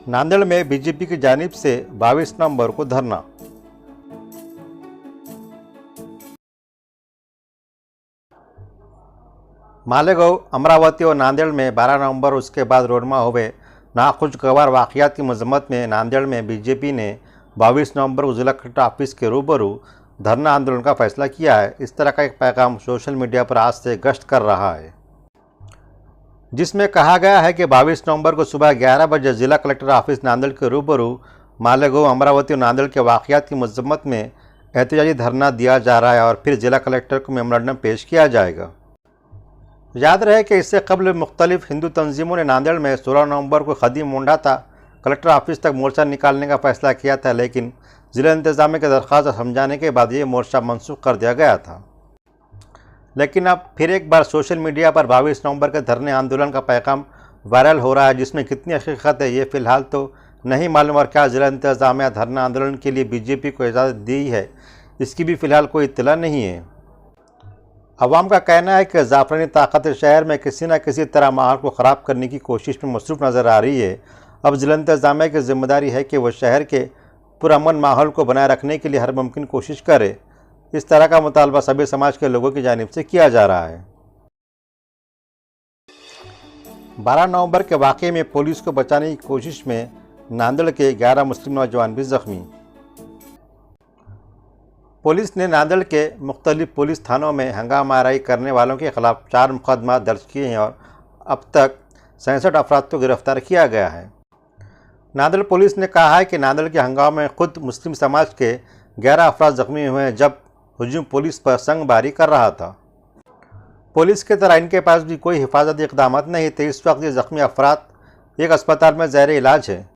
नांदेड़ में बीजेपी की जानिब से 22 नवंबर को धरना। मालेगांव, अमरावती और नांदेड़ में 12 नवंबर उसके बाद रोनमा हुए नाखुशगवार वाक़यात की मजम्मत में नांदेड़ में बीजेपी ने 22 नवंबर को जिला कलेक्टर ऑफिस के रूबरू धरना आंदोलन का फैसला किया है। इस तरह का एक पैगाम सोशल मीडिया पर आज से गश्त कर रहा है, जिसमें कहा गया है कि 22 नवंबर को सुबह 11 बजे जिला कलेक्टर ऑफिस नांदेड़ के रूबरू मालेगांव, अमरावती और नांदेड़ के वाक़यात की मजम्मत में एहतजाजी धरना दिया जा रहा है और फिर जिला कलेक्टर को मेमोरेंडम पेश किया जाएगा। याद रहे कि इससे कबल मुख्तलिफ हिंदू तंजीमों ने नांदेड़ में 16 नवंबर को खदीम मुंडाता कलेक्टर ऑफिस तक मोर्चा निकालने का फैसला किया था, लेकिन ज़िला इंतज़ामिया की दरख्वास्त समझाने के बाद ये मोर्चा मनसूख कर दिया गया था। लेकिन अब फिर एक बार सोशल मीडिया पर 22 नवंबर के धरने आंदोलन का पैगाम वायरल हो रहा है, जिसमें कितनी हकीकत है ये फ़िलहाल तो नहीं मालूम, और क्या ज़िला इंतज़ामिया धरना आंदोलन के लिए बीजेपी को इजाज़त दी है इसकी भी फ़िलहाल कोई इत्तला नहीं है। अवाम का कहना है कि ज़ाफ़रानी ताकत शहर में किसी न किसी तरह माहौल को ख़राब करने की कोशिश में मसरूफ़ नज़र आ रही है। अब ज़िला इंतज़ामिया की जिम्मेदारी है कि वह शहर के पुरअमन माहौल को बनाए रखने के लिए हर मुमकिन कोशिश करे। इस तरह का मुतालबा सभी समाज के लोगों की जानिब से किया जा रहा है। 12 नवंबर के वाक़ये में पुलिस को बचाने की कोशिश में नांदेड़ के 11 मुस्लिम नौजवान भी ज़ख्मी। पुलिस ने नांदेड़ के मुख्तलिफ पुलिस थानों में हंगामाराई करने वालों के खिलाफ 4 मुकदमा दर्ज किए हैं और अब तक 67 अफराद को गिरफ्तार किया गया है। नांदेड़ पुलिस ने कहा है कि नांदेड़ के हंगामे में खुद मुस्लिम समाज के 11 अफराद जख्मी हुए हैं, जब हुजूम पुलिस पर संगबारी कर रहा था। पुलिस की तरह इनके पास भी कोई हिफाजती इक़दाम नहीं थे। इस वक्त ये जख्मी अफराद एक अस्पताल में ज़ैर इलाज है।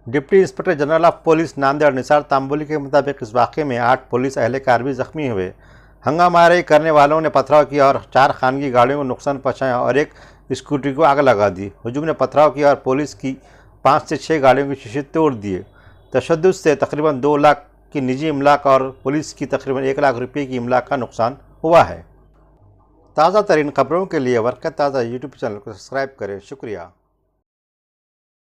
Deputy inspector general of police Nanded Nisar Tambuli के मुताबिक इस वाक़े में 8 पुलिस एहलकार भी जख्मी हुए। हंगामाराई करने वालों ने पथराव किया और 4 खानगी गाड़ियों को नुकसान पहुँचाया और एक स्कूटी को आग लगा दी। हुजूम ने पथराव किया और पुलिस की 5 से 6 गाड़ियों के शीशे तोड़ दिए। तशद्दुद से तकरीबन 2 लाख की निजी इमलाक और पुलिस की तकरीबन 1 लाख रुपये की इमलाक का नुकसान हुआ है। ताज़ा तरीन खबरों के लिए वरक़त ताज़ा यूट्यूब चैनल को सब्सक्राइब करें। शुक्रिया।